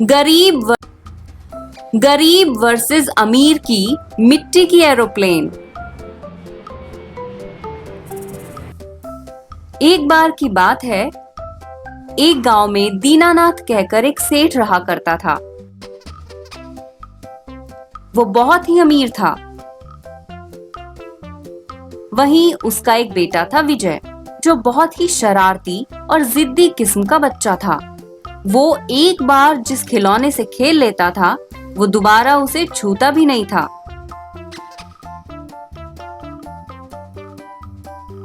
गरीब गरीब वर्सेस अमीर की मिट्टी की एरोप्लेन। एक बार की बात है, एक गांव में दीनानाथ कहकर एक सेठ रहा करता था। वो बहुत ही अमीर था। वहीं उसका एक बेटा था विजय, जो बहुत ही शरारती और जिद्दी किस्म का बच्चा था। वो एक बार जिस खिलौने से खेल लेता था, वो दोबारा उसे छूता भी नहीं था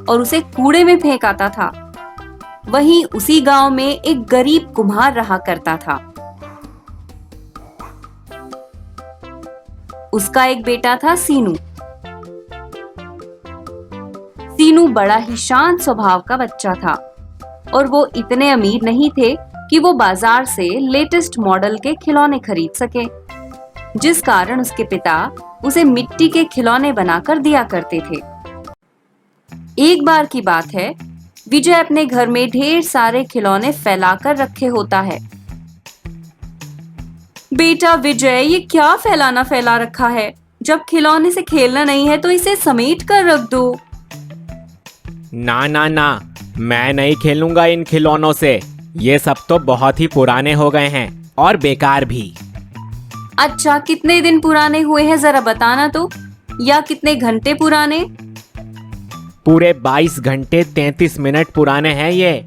और उसे कूड़े में फेंक आता था। वहीं उसी गांव में एक गरीब कुम्हार रहा करता था। उसका एक बेटा था सीनू। सीनू बड़ा ही शांत स्वभाव का बच्चा था और वो इतने अमीर नहीं थे कि वो बाजार से लेटेस्ट मॉडल के खिलौने खरीद सके, जिस कारण उसके पिता उसे मिट्टी के खिलौने बनाकर दिया करते थे। एक बार की बात है, विजय अपने घर में ढेर सारे खिलौने फैलाकर रखे होता है। बेटा विजय, ये क्या फैलाना फैला रखा है? जब खिलौने से खेलना नहीं है तो इसे समेट कर रख दो। ना ना ना, मैं नहीं खेलूंगा इन खिलौनों से। ये सब तो बहुत ही पुराने हो गए हैं और बेकार भी। अच्छा, कितने दिन पुराने हुए हैं जरा बताना तो, या कितने घंटे पुराने? पूरे 22 घंटे 33 मिनट पुराने हैं ये।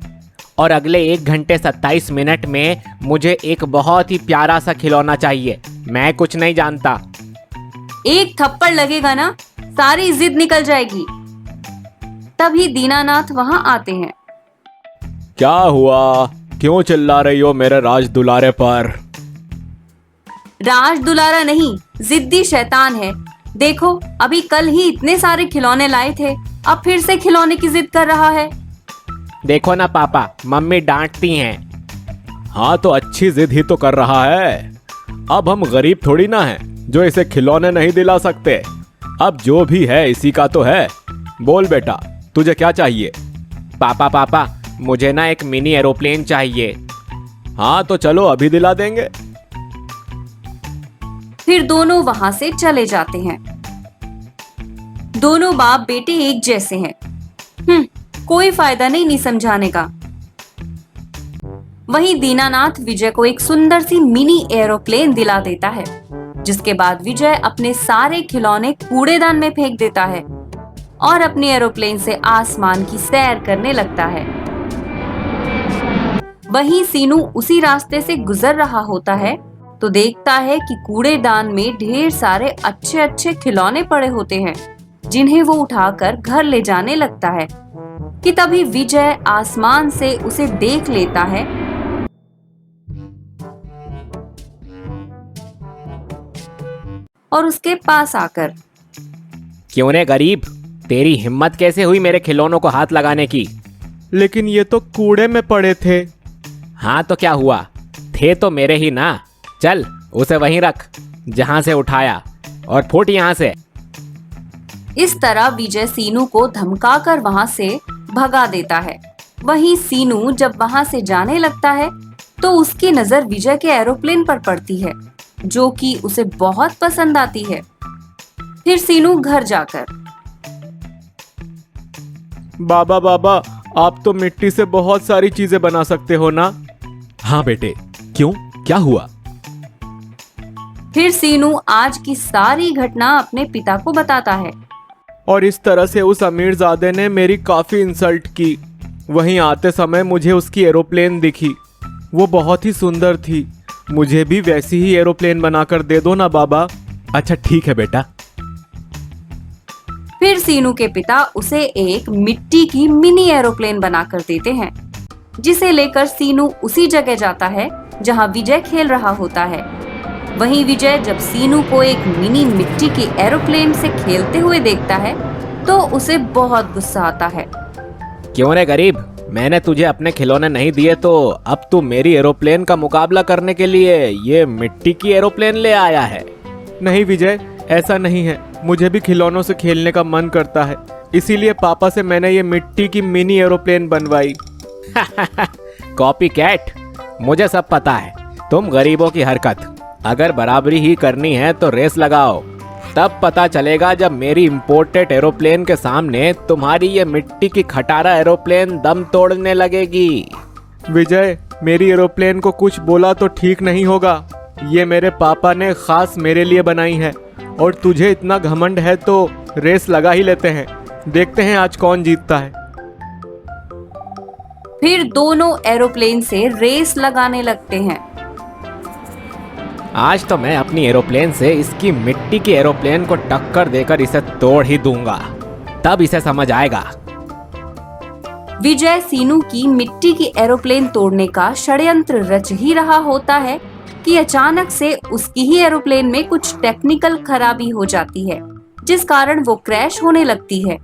और अगले 1 घंटे 27 मिनट में मुझे एक बहुत ही प्यारा सा खिलौना चाहिए। मैं कुछ नहीं जानता। एक थप्पड़ लगेगा ना, सारी जिद निकल जाएगी। तभी दीनानाथ वहां आते हैं। क्या हुआ? क्यों चिल्ला रही हो मेरे राज दुलारे पर? राज दुलारा नहीं, जिद्दी शैतान है। देखो, अभी कल ही इतने सारे खिलौने लाए थे, अब फिर से खिलौने की जिद कर रहा है। देखो ना पापा, मम्मी डांटती हैं। हाँ तो अच्छी जिद ही तो कर रहा है। अब हम गरीब थोड़ी ना हैं जो इसे खिलौने नहीं दिला सकते। अब जो भी है इसी का तो है। बोल बेटा, तुझे क्या चाहिए? पापा, मुझे ना एक मिनी एरोप्लेन चाहिए। हाँ तो चलो अभी दिला देंगे। फिर दोनों वहां से चले जाते हैं। दोनों बाप बेटे एक जैसे हैं। कोई फायदा नहीं समझाने का। वहीं दीनानाथ विजय को एक सुंदर सी मिनी एरोप्लेन दिला देता है, जिसके बाद विजय अपने सारे खिलौने कूड़ेदान में फेंक देता है और अपनी एरोप्लेन से आसमान की सैर करने लगता है। वहीं सीनू उसी रास्ते से गुजर रहा होता है तो देखता है कि कूड़ेदान में ढेर सारे अच्छे अच्छे खिलौने पड़े होते हैं, जिन्हें वो उठाकर घर ले जाने लगता है कि तभी विजय आसमान से उसे देख लेता है और उसके पास आकर, क्यों रे गरीब, तेरी हिम्मत कैसे हुई मेरे खिलौनों को हाथ लगाने की? लेकिन ये तो कूड़े में पड़े थे। हाँ तो क्या हुआ, थे तो मेरे ही ना। चल उसे वहीं रख जहां से उठाया और फुट यहां से। इस तरह विजय सीनू को धमकाकर वहां से भगा देता है। वहीं सीनू जब वहां से जाने लगता है तो उसकी नजर विजय के एरोप्लेन पर पड़ती है, जो कि उसे बहुत पसंद आती है। फिर सीनू घर जाकर, बाबा, आप तो मिट्टी से बहुत सारी चीजें बना सकते हो ना? हाँ बेटे, क्यों, क्या हुआ? फिर सीनू आज की सारी घटना अपने पिता को बताता है। और इस तरह से उस अमीरजादे ने मेरी काफी इंसल्ट की। वहीं आते समय मुझे उसकी एरोप्लेन दिखी, वो बहुत ही सुंदर थी। मुझे भी वैसी ही एरोप्लेन बनाकर दे दो ना बाबा। अच्छा ठीक है बेटा। फिर सीनू के पिता उसे एक मिट्टी की मिनी एरोप्लेन बनाकर देते हैं, जिसे लेकर सीनू उसी जगह जाता है जहां विजय खेल रहा होता है। वहीं विजय जब सीनू को एक मिनी मिट्टी की एरोप्लेन से खेलते हुए देखता है तो उसे बहुत गुस्सा आता है। क्यों रे गरीब, मैंने तुझे अपने खिलौने नहीं दिए तो अब तू मेरी एरोप्लेन का मुकाबला करने के लिए ये मिट्टी की एरोप्लेन ले आया है? नहीं विजय, ऐसा नहीं है। मुझे भी खिलौनों से खेलने का मन करता है, इसीलिए पापा से मैंने ये मिट्टी की मिनी एरोप्लेन बनवाई। कॉपी कैट, मुझे सब पता है। तुम गरीबों की हरकत। अगर बराबरी ही करनी है तो रेस लगाओ, तब पता चलेगा जब मेरी इंपोर्टेड एरोप्लेन के सामने तुम्हारी ये मिट्टी की खटारा एरोप्लेन दम तोड़ने लगेगी। विजय, मेरी एरोप्लेन को कुछ बोला तो ठीक नहीं होगा। ये मेरे पापा ने खास मेरे लिए बनाई है और तुझे इतना घमंड है तो रेस लगा ही लेते हैं। देखते हैं आज कौन जीतता है। फिर दोनों एरोप्लेन से रेस लगाने लगते हैं। आज तो मैं अपनी एरोप्लेन से इसकी मिट्टी की एरोप्लेन को टक्कर देकर इसे तोड़ ही दूंगा, तब इसे समझ आएगा। विजय सीनू की मिट्टी की एरोप्लेन तोड़ने का षड्यंत्र रच ही रहा होता है कि अचानक से उसकी ही एरोप्लेन में कुछ टेक्निकल खराबी हो जाती है, जिस कारण वो क्रैश होने लगती है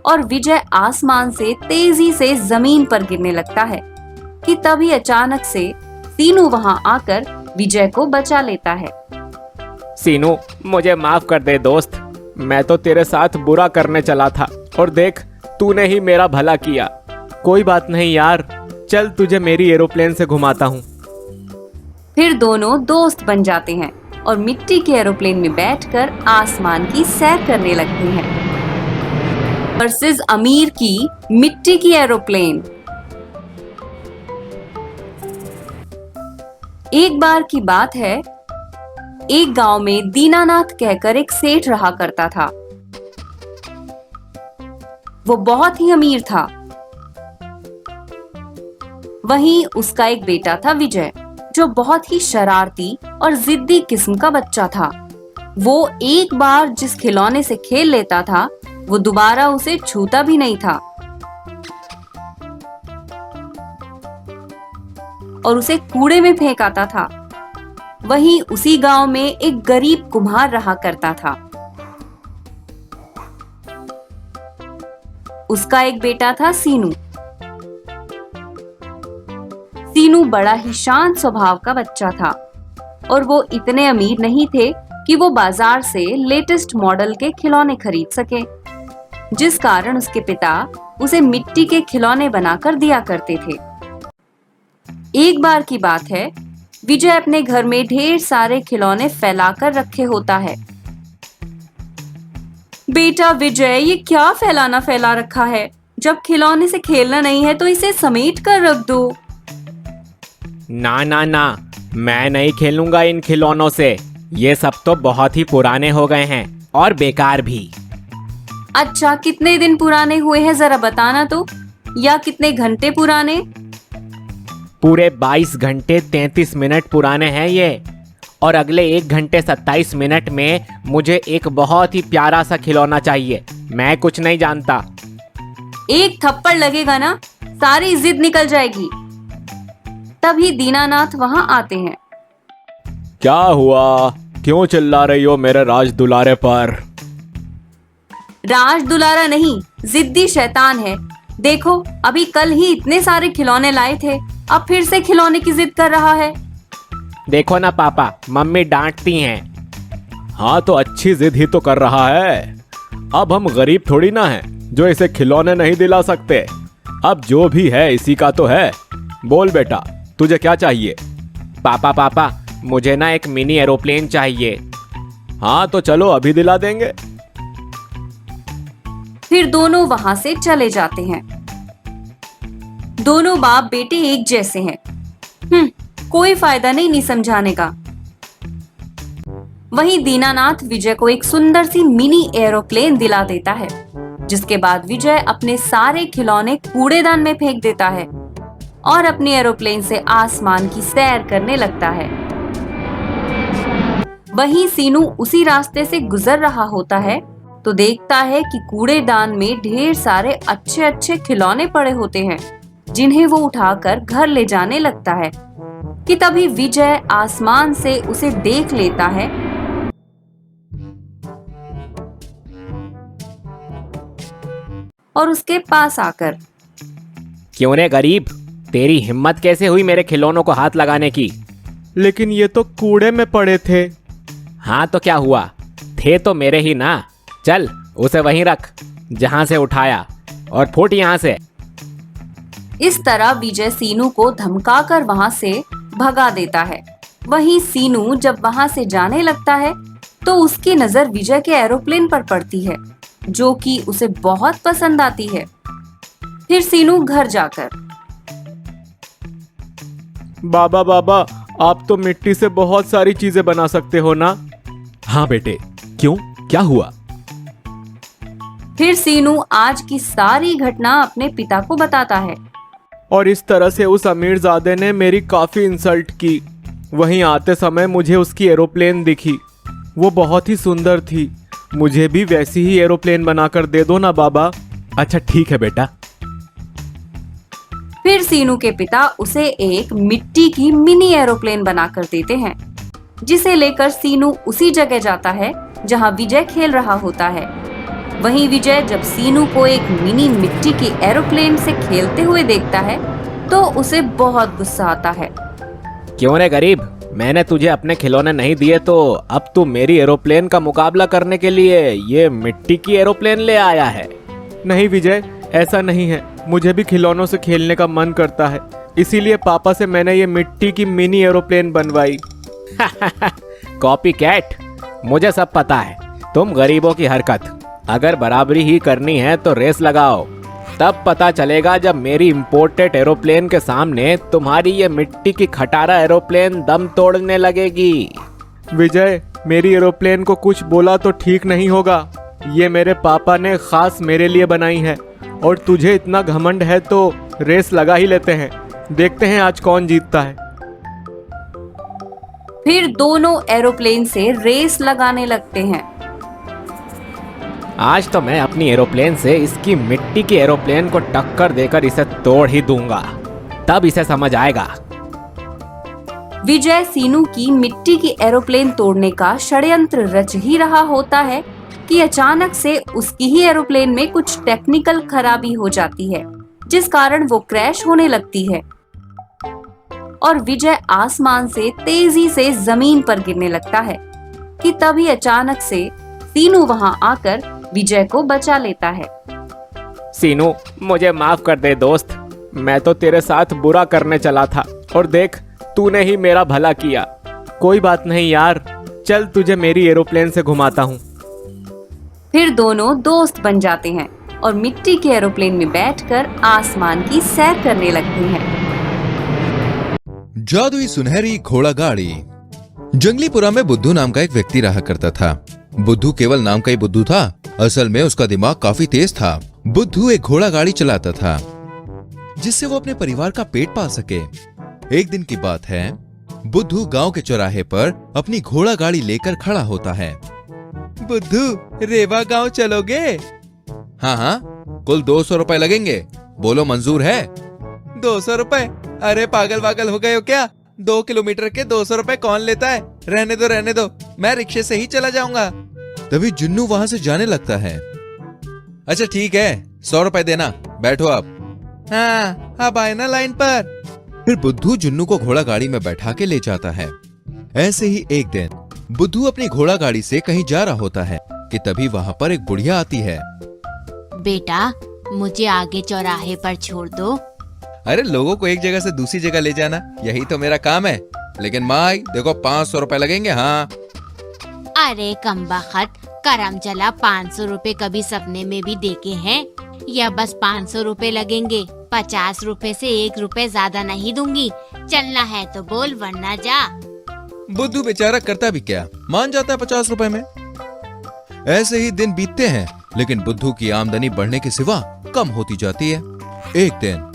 और विजय आसमान से तेजी से जमीन पर गिरने लगता है कि तभी अचानक से सीनू वहां आकर विजय को बचा लेता है। सीनू, मुझे माफ कर दे दोस्त, मैं तो तेरे साथ बुरा करने चला था और देख तूने ही मेरा भला किया। कोई बात नहीं यार, चल तुझे मेरी एरोप्लेन से घुमाता हूँ। फिर दोनों दोस्त बन जाते हैं और मिट्टी के एरोप्लेन में बैठकर आसमान की सैर करने लगते हैं। वर्सेस अमीर की मिट्टी की एरोप्लेन। एक बार की बात है, एक गांव में दीनानाथ कहकर एक सेठ रहा करता था। वो बहुत ही अमीर था। वहीं उसका एक बेटा था विजय, जो बहुत ही शरारती और जिद्दी किस्म का बच्चा था। वो एक बार जिस खिलौने से खेल लेता था, वो दोबारा उसे छूता भी नहीं था और उसे कूड़े में फेंक आता था। वहीं उसी गांव में एक गरीब कुम्हार रहा करता था। उसका एक बेटा था सीनू। सीनू बड़ा ही शांत स्वभाव का बच्चा था और वो इतने अमीर नहीं थे कि वो बाजार से लेटेस्ट मॉडल के खिलौने खरीद सके, जिस कारण उसके पिता उसे मिट्टी के खिलौने बनाकर दिया करते थे। एक बार की बात है, विजय अपने घर में ढेर सारे खिलौने फैलाकर रखे होता है। बेटा विजय, ये क्या फैलाना फैला रखा है? जब खिलौने से खेलना नहीं है तो इसे समेट कर रख दो। ना ना ना, मैं नहीं खेलूंगा इन खिलौनों से। ये सब तो बहुत ही पुराने हो गए हैं और बेकार भी। अच्छा, कितने दिन पुराने हुए हैं जरा बताना तो, या कितने घंटे पुराने? पूरे 22 घंटे 33 मिनट पुराने हैं ये, और अगले 1 घंटे 27 मिनट में मुझे एक बहुत ही प्यारा सा खिलौना चाहिए। मैं कुछ नहीं जानता। एक थप्पड़ लगेगा ना, सारी जिद निकल जाएगी। तभी दीनानाथ वहां आते हैं। क्या हुआ? क्यों चिल्ला रही हो मेरे राज दुलारे पर? राज दुलारा नहीं, जिद्दी शैतान है। देखो, अभी कल ही इतने सारे खिलौने लाए थे, अब फिर से खिलौने की जिद कर रहा है। देखो ना पापा, मम्मी डांटती हैं। हाँ तो अच्छी जिद ही तो कर रहा है। अब हम गरीब थोड़ी ना हैं जो इसे खिलौने नहीं दिला सकते। अब जो भी है इसी का तो है। बोल बेटा, तुझे क्या चाहिए? पापा, मुझे ना एक मिनी एरोप्लेन चाहिए। हाँ तो चलो अभी दिला देंगे। फिर दोनों वहां से चले जाते हैं। दोनों बाप बेटे एक जैसे हैं। कोई फायदा नहीं समझाने का। वहीं दीनानाथ विजय को एक सुंदर सी मिनी एरोप्लेन दिला देता है, जिसके बाद विजय अपने सारे खिलौने कूड़ेदान में फेंक देता है और अपनी एरोप्लेन से आसमान की सैर करने लगता है। वहीं सीनू उसी रास्ते से गुजर रहा होता है तो देखता है कि कूड़ेदान में ढेर सारे अच्छे अच्छे खिलौने पड़े होते हैं, जिन्हें वो उठाकर घर ले जाने लगता है कि तभी विजय आसमान से उसे देख लेता है और उसके पास आकर, क्यों रे गरीब, तेरी हिम्मत कैसे हुई मेरे खिलौनों को हाथ लगाने की? लेकिन ये तो कूड़े में पड़े थे। हाँ तो क्या हुआ, थे तो मेरे ही ना। चल उसे वहीं रख जहां से उठाया और फुट यहां से। इस तरह विजय सीनू को धमकाकर वहां से भगा देता है। वहीं सीनू जब वहां से जाने लगता है तो उसकी नजर विजय के एरोप्लेन पर पड़ती है, जो कि उसे बहुत पसंद आती है। फिर सीनू घर जाकर, बाबा बाबा, आप तो मिट्टी से बहुत सारी चीजें बना सकते हो ना? हाँ बेटे, क्यों, क्या हुआ? फिर सीनू आज की सारी घटना अपने पिता को बताता है। और इस तरह से उस अमीरजादे ने मेरी काफी इंसल्ट की। वहीं आते समय मुझे उसकी एरोप्लेन दिखी, वो बहुत ही सुंदर थी। मुझे भी वैसी ही एरोप्लेन बनाकर दे दो ना बाबा। अच्छा ठीक है बेटा। फिर सीनू के पिता उसे एक मिट्टी की मिनी एरोप्लेन बनाकर देते हैं, जिसे लेकर सीनू उसी जगह जाता है जहां विजय खेल रहा होता है। वहीं विजय जब सीनू को एक मिनी मिट्टी की एरोप्लेन से खेलते हुए देखता है तो उसे बहुत गुस्सा आता है। क्यों रे गरीब, मैंने तुझे अपने खिलौने नहीं दिए तो अब तू मेरी एरोप्लेन का मुकाबला करने के लिए ये मिट्टी की एरोप्लेन ले आया है? नहीं विजय, ऐसा नहीं है। मुझे भी खिलौनों से खेलने का मन करता है, इसीलिए पापा से मैंने ये मिट्टी की मिनी एरोप्लेन बनवाई। कॉपी कैट, मुझे सब पता है। तुम गरीबों की हरकत। अगर बराबरी ही करनी है तो रेस लगाओ, तब पता चलेगा जब मेरी इंपोर्टेड एरोप्लेन के सामने तुम्हारी ये मिट्टी की खटारा एरोप्लेन दम तोड़ने लगेगी। विजय, मेरी एरोप्लेन को कुछ बोला तो ठीक नहीं होगा। ये मेरे पापा ने खास मेरे लिए बनाई है, और तुझे इतना घमंड है तो रेस लगा ही लेते हैं। देखते हैं आज कौन जीतता है। फिर दोनों एरोप्लेन से रेस लगाने लगते हैं। आज तो मैं अपनी एरोप्लेन से इसकी मिट्टी की एरोप्लेन को टक्कर देकर इसे तोड़ ही दूंगा, तब इसे समझ आएगा। विजय सीनू की मिट्टी की एरोप्लेन तोड़ने का षड्यंत्र रच ही रहा होता है कि अचानक से उसकी ही एरोप्लेन में कुछ टेक्निकल खराबी हो जाती है, जिस कारण वो क्रैश होने लगती है और विजय आसमान से तेजी से जमीन पर गिरने लगता है कि तभी अचानक से सीनू वहां आकर विजय को बचा लेता है। सीनू, मुझे माफ कर दे दोस्त, मैं तो तेरे साथ बुरा करने चला था और देख तूने ही मेरा भला किया। कोई बात नहीं यार, चल तुझे मेरी एरोप्लेन से घुमाता हूँ। फिर दोनों दोस्त बन जाते हैं और मिट्टी के एरोप्लेन में बैठकर आसमान की सैर करने लगते हैं। जादुई सुनहरी घोड़ा गाड़ी। जंगलीपुरा में बुद्धू नाम का एक व्यक्ति रहा करता था। बुद्धू केवल नाम का ही बुद्धू था, असल में उसका दिमाग काफी तेज था। बुद्धू एक घोड़ा गाड़ी चलाता था जिससे वो अपने परिवार का पेट पाल सके। एक दिन की बात है, बुद्धू गांव के चौराहे पर अपनी घोड़ा गाड़ी लेकर खड़ा होता है। बुद्धू, रेवा गांव चलोगे? हाँ हाँ, कुल 200 रुपए लगेंगे, बोलो मंजूर है? 200 रुपए? अरे पागल वागल हो गए हो क्या? 2 किलोमीटर के 200 रुपए कौन लेता है? रहने दो, मैं रिक्शे से ही चला जाऊंगा। तभी जुन्नू वहां से जाने लगता है। अच्छा ठीक है, 100 रुपए देना, बैठो आप। हाँ, अब आए ना लाइन पर। फिर बुद्धू जुन्नू को घोड़ा गाड़ी में बैठा के ले जाता है। ऐसे ही एक दिन बुद्धू अपनी घोड़ा गाड़ी से कहीं जा रहा होता है कि तभी वहां पर एक बुढ़िया आती है। बेटा, मुझे आगे चौराहे पर छोड़ दो। अरे लोगों को एक जगह से दूसरी जगह ले जाना, यही तो मेरा काम है। लेकिन माई देखो, 500 रुपए लगेंगे। हाँ। अरे कमबख्त, करम चला 500 रुपए कभी सपने में भी देखे हैं? या बस 500 रुपए लगेंगे? 50 रुपए से 1 रुपए ज्यादा नहीं दूंगी। चलना है तो बोल, वरना जा। बुद्धू बेचारा करता भी क्या, मान जाता है 50 रुपए में। ऐसे ही दिन बीतते हैं, लेकिन बुद्धू की आमदनी बढ़ने के सिवा कम होती जाती है। एक दिन,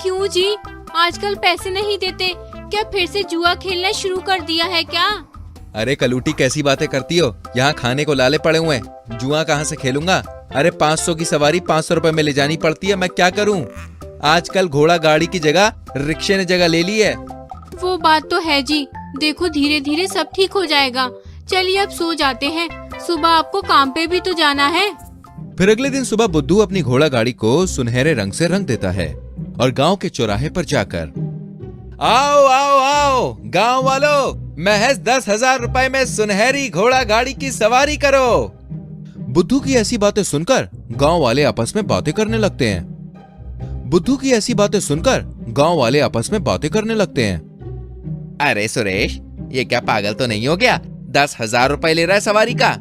क्यों जी, आजकल पैसे नहीं देते? क्या फिर से जुआ खेलना शुरू कर दिया है क्या? अरे कलूटी, कैसी बातें करती हो? यहाँ खाने को लाले पड़े हुए हैं, जुआ कहाँ से खेलूंगा? अरे 500 की सवारी 500 रुपए में ले जानी पड़ती है, मैं क्या करूँ? आजकल घोड़ा गाड़ी की जगह रिक्शे ने जगह ले ली है। वो बात तो है जी, देखो धीरे धीरे सब ठीक हो जाएगा। चलिए अब सो जाते हैं, सुबह आपको काम पे भी तो जाना है। फिर अगले दिन सुबह बुद्धू अपनी घोड़ा गाड़ी को सुनहरे रंग से रंग देता है और गांव के चौराहे पर जाकर, आओ आओ आओ गांव वालों, महज 10,000 रुपए में सुनहरी घोड़ा गाड़ी की सवारी करो। बुद्धू की ऐसी बातें सुनकर गांव वाले आपस में बातें करने लगते हैं। अरे सुरेश, ये क्या पागल तो नहीं हो गया? 10,000 रुपए ले रहा है सवारी का।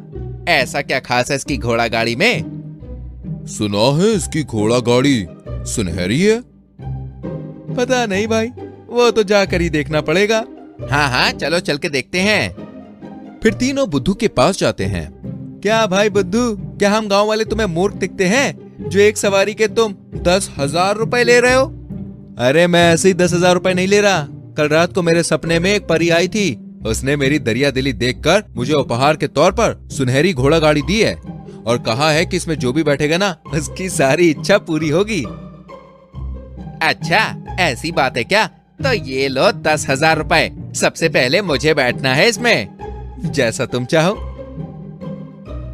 ऐसा क्या खास है इसकी घोड़ा गाड़ी में? सुना है इसकी घोड़ा गाड़ी सुनहरी है। पता नहीं भाई, वो तो जाकर ही देखना पड़ेगा। हाँ हाँ, चलो चल के देखते हैं। फिर तीनों बुद्धू के पास जाते हैं। क्या भाई बुद्धू, क्या हम गांव वाले तुम्हें मूर्ख दिखते हैं जो एक सवारी के तुम 10,000 रुपए ले रहे हो? अरे मैं ऐसे ही 10,000 रुपए नहीं ले रहा। कल रात को मेरे सपने में एक परी आई थी। उसने मेरी दरिया दिली देखकर मुझे उपहार के तौर पर सुनहरी घोड़ा गाड़ी दी है और कहा है कि इसमें जो भी बैठेगा ना, उसकी सारी इच्छा पूरी होगी। अच्छा, ऐसी बात है क्या? तो ये लो 10,000 रुपए। सबसे पहले मुझे बैठना है इसमें। जैसा तुम चाहो।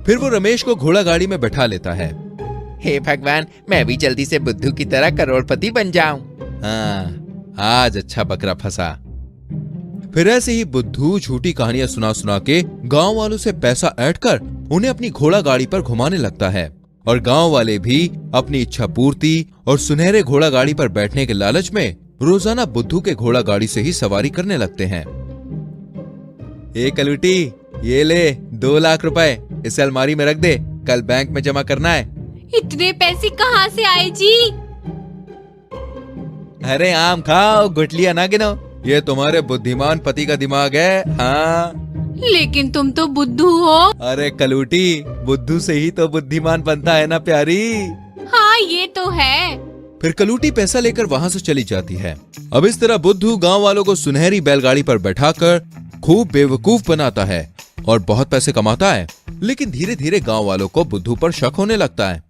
फिर वो रमेश को घोड़ा गाड़ी में बैठा लेता है। हे भगवान, मैं भी जल्दी से बुद्धू की तरह करोड़पति बन जाऊं। हाँ, आज अच्छा बकरा फंसा। फिर ऐसे ही बुद्धू झूठी कहानियां सुना सुना के गांव वालों से पैसा ऐड कर उन्हें अपनी घोड़ा गाड़ी पर घुमाने लगता है और गांव वाले भी अपनी इच्छा पूर्ति और सुनहरे घोड़ा गाड़ी पर बैठने के लालच में रोजाना बुद्धू के घोड़ा गाड़ी से ही सवारी करने लगते हैं। ए कलूटी, ये ले 2 लाख रुपए, इसे अलमारी में रख दे, कल बैंक में जमा करना है। इतने पैसे कहाँ से आए जी? अरे आम खाओ, गुठलियां ना गिनो। ये तुम्हारे बुद्धिमान पति का दिमाग है। हाँ, लेकिन तुम तो बुद्धू हो। अरे कलूटी, बुद्धू से ही तो बुद्धिमान बनता है ना प्यारी। हाँ, ये तो है। फिर कलूटी पैसा लेकर वहाँ से चली जाती है। अब इस तरह बुद्धू गांव वालों को सुनहरी बैलगाड़ी पर बैठाकर खूब बेवकूफ बनाता है और बहुत पैसे कमाता है। लेकिन धीरे धीरे गांव वालों को बुद्धू पर शक होने लगता है।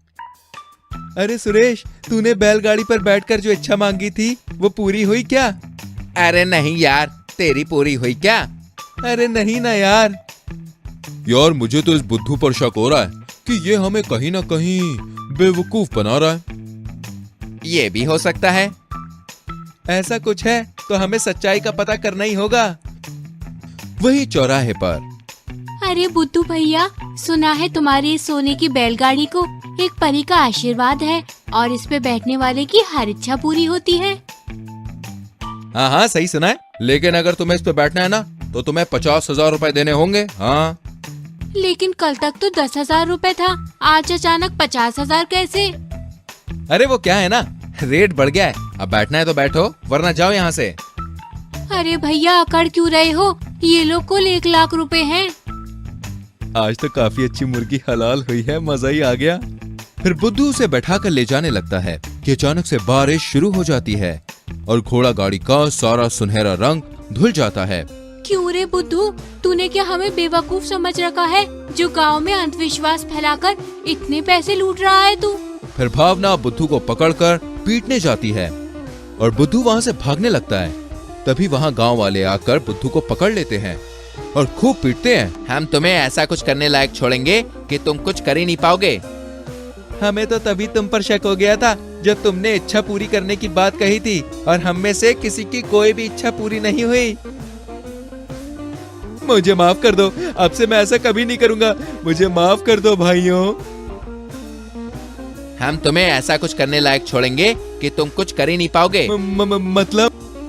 अरे सुरेश, तूने बैलगाड़ी पर बैठकर जो इच्छा मांगी थी वो पूरी हुई क्या? अरे नहीं यार, तेरी पूरी हुई क्या? अरे नहीं ना यार। यार मुझे तो इस बुद्धू पर शक हो रहा है कि ये हमें कहीं ना कहीं बेवकूफ बना रहा है। ये भी हो सकता है। ऐसा कुछ है तो हमें सच्चाई का पता करना ही होगा। वही चौराहे पर। अरे बुद्धू भैया, सुना है तुम्हारी इस सोने की बैलगाड़ी को एक परी का आशीर्वाद है और इस पे बैठने वाले की हर इच्छा पूरी होती है। हाँ हाँ, सही सुना है। लेकिन अगर तुम्हें इस पे बैठना है ना, तो तुम्हें 50,000 रुपए देने होंगे। हाँ, लेकिन कल तक तो 10,000 रुपए था, आज अचानक 50,000 कैसे? अरे वो क्या है ना, रेट बढ़ गया है। अब बैठना है तो बैठो, वरना जाओ यहाँ से। अरे भैया, अकड़ क्यों रहे हो? ये लोग कुल 1 लाख रुपए हैं। आज तो काफी अच्छी मुर्गी हलाल हुई है, मजा ही आ गया। फिर बुद्धू उसे बैठाकर ले जाने लगता है कि अचानक से बारिश शुरू हो जाती है और घोड़ा गाड़ी का सारा सुनहरा रंग धुल जाता है। क्यों रे बुद्धू, तूने क्या हमें बेवकूफ समझ रखा है जो गांव में अंधविश्वास फैलाकर इतने पैसे लूट रहा है तू? फिर भावना बुद्धू को पकड़कर पीटने जाती है और बुद्धू वहाँ से भागने लगता है। तभी वहाँ गांव वाले आकर बुद्धू को पकड़ लेते हैं और खूब पीटते हैं। हम तुम्हें ऐसा कुछ करने लायक छोड़ेंगे कि तुम कुछ कर ही नहीं पाओगे। हमें तो तभी तुम पर शक हो गया था जब तुमने इच्छा पूरी करने की बात कही थी और हम में से किसी की कोई भी इच्छा पूरी नहीं हुई। मुझे माफ कर दो, अब से मैं ऐसा कभी नहीं करूंगा। मुझे माफ कर दो भाइयों। हम तुम्हें ऐसा कुछ करने लायक छोड़ेंगे कि तुम कुछ कर ही नहीं पाओगे।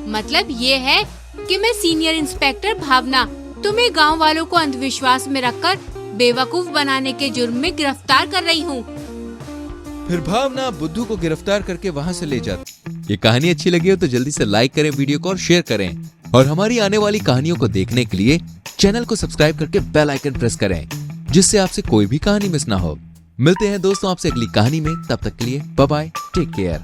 मतलब ये है कि मैं सीनियर इंस्पेक्टर भावना तुम्हें गांव वालों को अंधविश्वास में रखकर बेवकूफ बनाने के जुर्म में गिरफ्तार कर रही हूँ। फिर भावना बुद्धू को गिरफ्तार करके वहाँ से ले जाती। ये कहानी अच्छी लगी हो तो जल्दी से लाइक करें वीडियो को और शेयर करें और हमारी आने वाली कहानियों को देखने के लिए चैनल को सब्सक्राइब करके बेल आइकन प्रेस करें, जिससे आपसे कोई भी कहानी मिस ना हो। मिलते हैं दोस्तों आपसे अगली कहानी में, तब तक के लिए बाय बाय, टेक केयर।